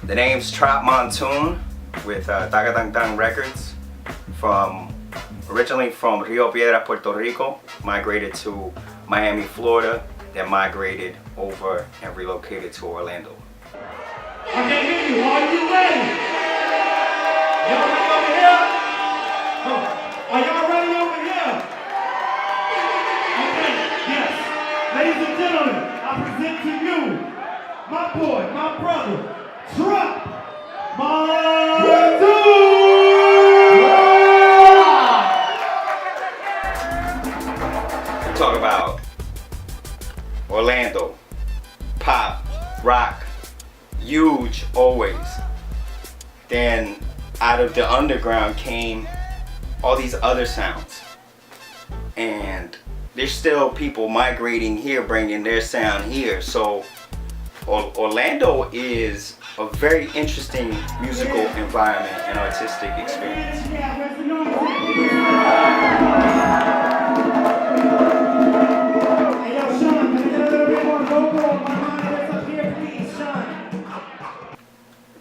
The name's Trop Montune with Tacatantan Records, originally from Rio Piedras, Puerto Rico, migrated to Miami, Florida, then migrated over and relocated to Orlando. I can't hear you. Are you ready? Y'all ready over here? Are y'all ready over here? Okay, yes. Ladies and gentlemen, I present to you my boy, my brother, Trop Montune! Talk about Orlando, pop, rock, huge always. Then out of the underground came all these other sounds, and there's still people migrating here, bringing their sound here. So Orlando is a very interesting musical environment and artistic experience.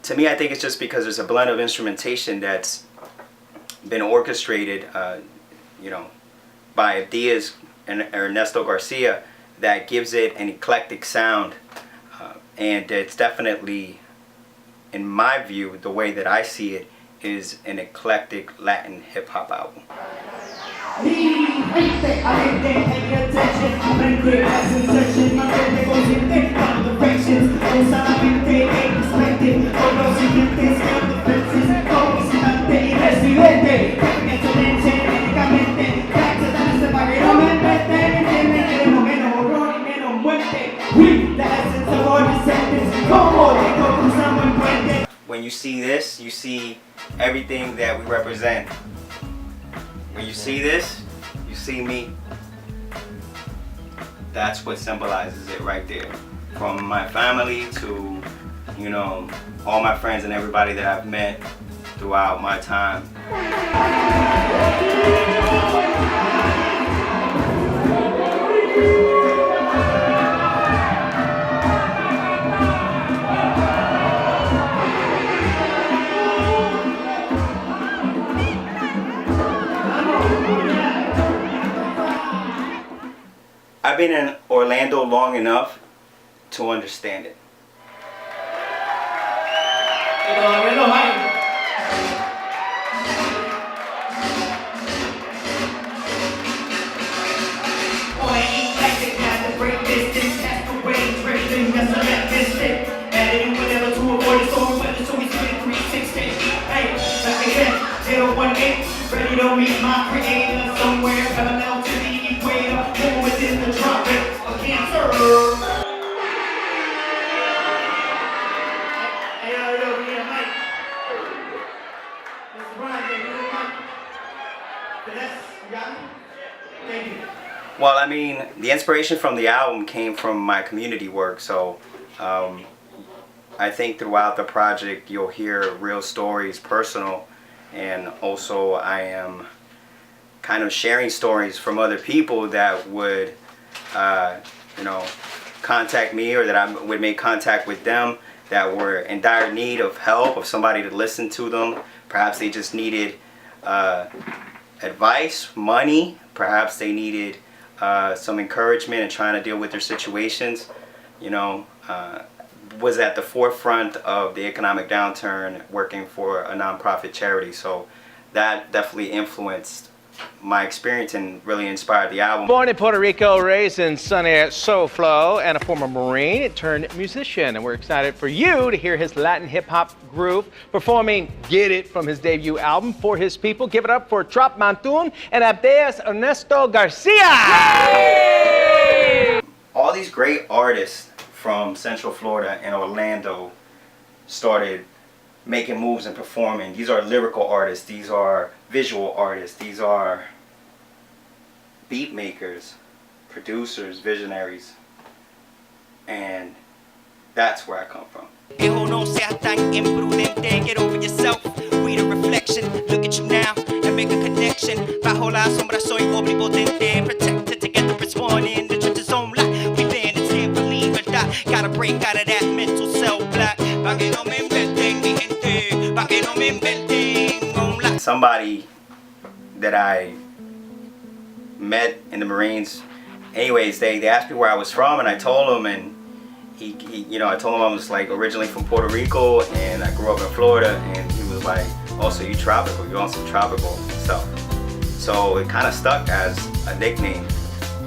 To me, I think it's just because there's a blend of instrumentation that's been orchestrated, by Diaz and Ernesto Garcia that gives it an eclectic sound, and it's definitely, in my view, the way that I see it, is an eclectic Latin hip hop album. When you see this, you see everything that we represent. When you see this, you see me. That's what symbolizes it right there. From my family to, all my friends and everybody that I've met throughout my time. I've been in Orlando long enough to understand it. Ready to meet my creator somewhere parallel to the equator, or within the tropics of Cancer. Hey, yo, Mike. Mr. Brian, give me the mic. Finesse, you got me? Thank you. Well, I mean, the inspiration from the album came from my community work, so I think throughout the project you'll hear real stories, personal, and also I am kind of sharing stories from other people that would, contact me, or that I would make contact with them, that were in dire need of help, of somebody to listen to them. Perhaps they just needed advice, money. Perhaps they needed some encouragement in trying to deal with their situations. Was at the forefront of the economic downturn, working for a nonprofit charity. So that definitely influenced my experience and really inspired the album. Born in Puerto Rico, raised in sunny SoFlo, and a former Marine turned musician. And we're excited for you to hear his Latin hip hop group performing Get It from his debut album, For His People. Give it up for Trop Montune and Abdias Ernesto Garcia. Yay! All these great artists from Central Florida and Orlando started making moves and performing. These are lyrical artists, these are visual artists, these are beat makers, producers, visionaries, and that's where I come from. Hijo, no seas tan imprudente, get over yourself, read a reflection, look at you now and make a connection. Bajo la sombra soy omnipotente, protected together it's one in the church's own life. We band and stand for libertad, gotta break out of that mental cell block, pa' que no me invente. reinventing on life. Somebody that I met in the Marines, anyways, they asked me where I was from, and I told them, and he I told him I was like originally from Puerto Rico, and I grew up in Florida, and he was like, oh, so you tropical, you on some tropical stuff. So it kind of stuck as a nickname.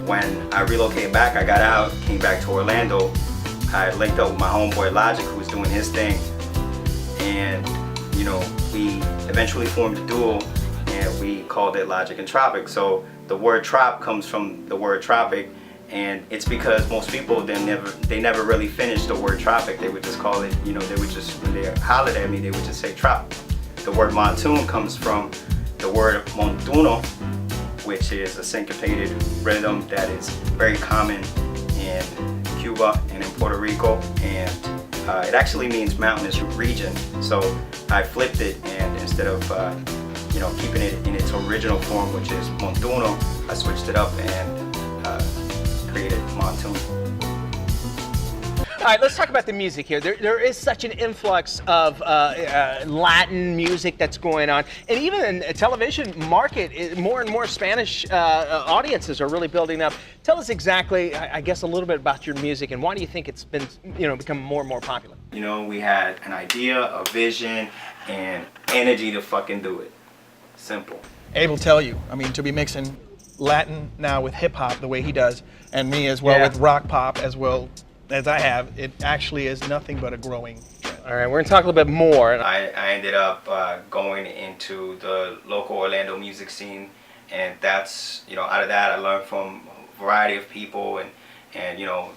When I relocated back, I got out, came back to Orlando, I linked up with my homeboy Logic, who was doing his thing, and we eventually formed a duo, and we called it Logic N Tropik. So the word trop comes from the word tropic, and it's because most people they never really finished the word tropic. They would just call it, they would just, when they hollered at me, they would just say trop. The word montune comes from the word montuno, which is a syncopated rhythm that is very common in Cuba and in Puerto Rico, and it actually means mountainous region. So I flipped it, and instead of keeping it in its original form, which is montuno, I switched it up and created montuno. All right, let's talk about the music here. There is such an influx of Latin music that's going on, and even in the television market, more and more Spanish audiences are really building up. Tell us exactly, I guess, a little bit about your music, and why do you think it's been, become more and more popular? We had an idea, a vision, and energy to fucking do it. Simple. Abe will tell you, to be mixing Latin now with hip hop the way he does, and me as well with rock pop as well as I have, it actually is nothing but a growing trend. All right, we're gonna talk a little bit more. I ended up going into the local Orlando music scene, and that's, out of that I learned from a variety of people, and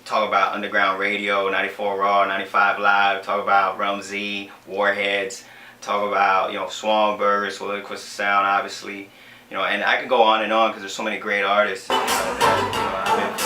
talk about underground radio, 94 Raw, 95 Live, talk about Realm Z, Warheads, talk about, Swan Burgers, Lyricist Sound, obviously, and I could go on and on because there's so many great artists that, I've been.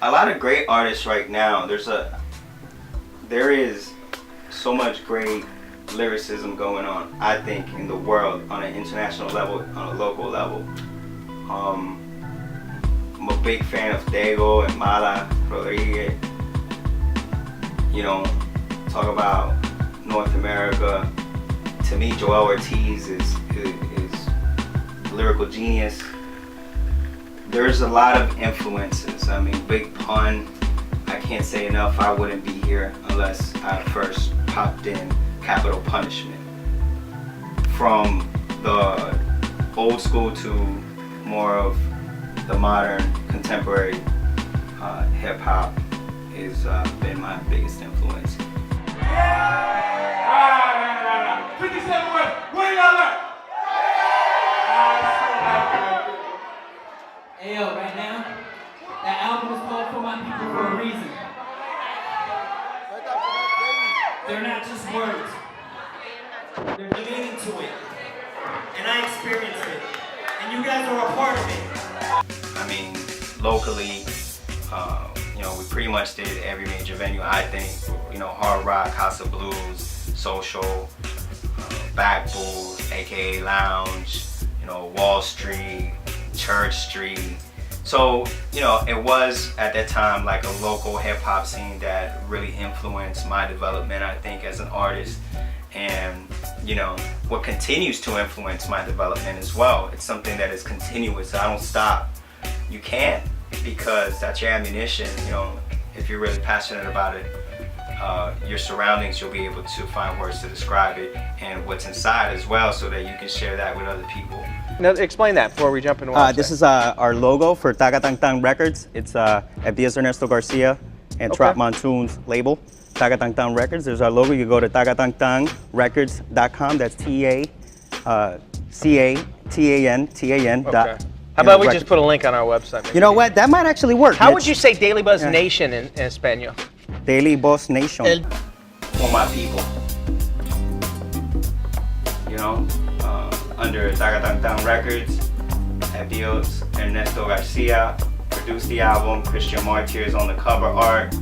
A lot of great artists right now. There is so much great lyricism going on, I think, in the world, on an international level, on a local level. I'm a big fan of Dago and Mala Rodriguez. Talk about North America. To me, Joel Ortiz is lyrical genius. There's a lot of influences. Big Pun, I can't say enough. I wouldn't be here unless I first popped in Capital Punishment. From the old school to more of the modern, contemporary hip hop has been my biggest influence. 57 West, what y'all at? Hey yo, right now, that album is called For My People for a reason. They're not just words. There's meaning to it. And I experienced it. And you guys are a part of it. Locally, we pretty much did every major venue, I think. Hard rock, house of blues, social, back booths, aka lounge, Wall Street, Church Street. So, it was at that time like a local hip hop scene that really influenced my development, I think, as an artist. And, what continues to influence my development as well. It's something that is continuous. I don't stop. You can't, because that's your ammunition. If you're really passionate about it, your surroundings, you'll be able to find words to describe it, and what's inside as well, so that you can share that with other people. Now, explain that before we jump into this is our logo for Tacatantan Records. It's Abdias, Ernesto, Garcia, and Trop Montune's label, Tacatantan Records. There's our logo. You go to tacatantanrecords.com. That's TACATAN. Okay. How about we just put a link on our website? Maybe? You know what? That might actually work. How would you say Daily Buzz Nation in Espanol? Daily Buzz Nation. For my people. Under Tacatantan Records, Abdias, Ernesto Garcia produced the album. Christian Martyr is on the cover art.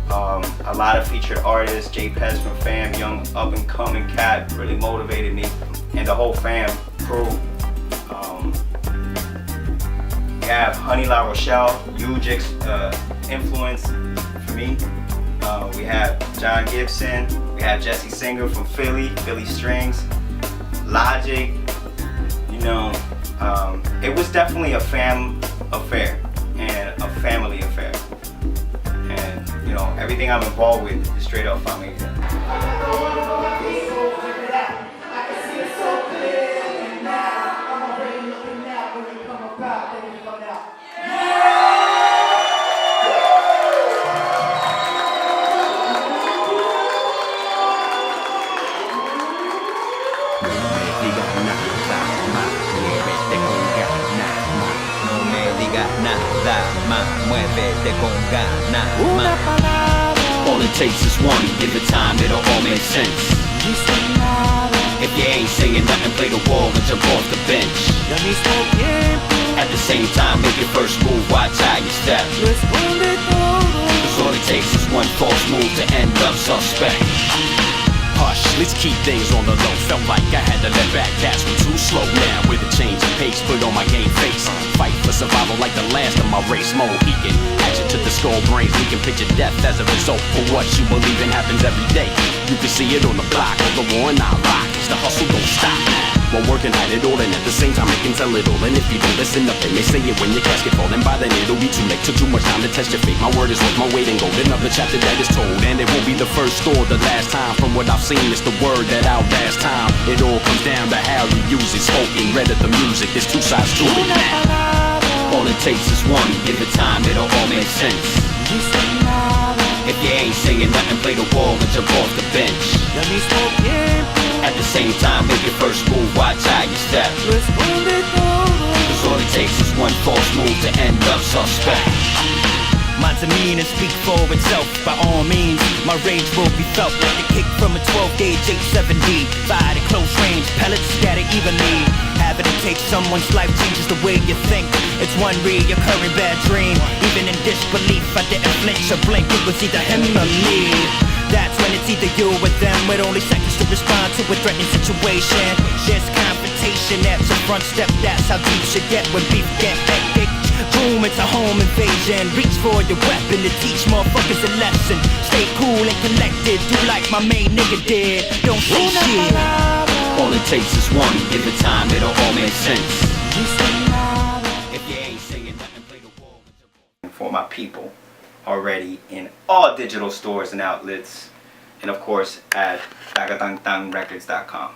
A lot of featured artists. J Pez from Fam, young up and coming cat, really motivated me, and the whole Fam crew. We have Honey La Rochelle, huge influence for me. We have John Gibson. We have Jesse Singer from Philly, Philly Strings, Logic. You know, it was definitely a fam affair and a family affair. And you know, everything I'm involved with is straight up amazing. All it takes is one, give it time, it'll all make sense. If you ain't saying nothing, play the wall and jump off the bench. At the same time, make your first move, watch how you step. Cause all it takes is one false move to end up suspect. Hush, let's keep things on the low. Felt like I had to let back, cats were too slow. Now with a change of pace, put on my game face. Fight for survival like the last of my race. Mohican, action to the skull brains. We can picture death as a result for what you believe in happens every day. You can see it on the block, on the war and I rock. It's the hustle, don't stop. While working hide it all, and at the same time it can tell it all. And if you don't listen up, they may say it when your casket fall. And by then it'll be too late. Took too much time to test your fate. My word is worth my weight in gold. Another chapter that is told, and it won't be the first or the last time. From what I've seen, it's the word that outlasts time. It all comes down to how you use it. Spoken, read at the music. There's two sides to it now. All it takes is one. Give it time, it'll all make sense. If you ain't saying nothing, play the wall and jump off the bench. At the same time, make your first move, watch how you step. Cause all it takes is one false move to end up suspect. My demeanor speak for itself, by all means. My rage will be felt like the kick from a 12-gauge 870. Fired at close range, pellets scatter evenly. Having to take someone's life changes the way you think. It's one reoccurring bad dream. Even in disbelief, I didn't flinch or blink. It was either him or me. That's when it's either you or them, with only seconds to respond to a threatening situation. There's confrontation, that's a front step. That's how deep you get when beef get hectic. Boom, it's a home invasion. Reach for your weapon to teach motherfuckers a lesson. Stay cool and collected, do like my main nigga did. Don't say shit. All it takes is one, give it time, it'll all make sense. If you ain't saying nothing, play the wall. For my people, already in all digital stores and outlets, and of course at tacatantanrecords.com.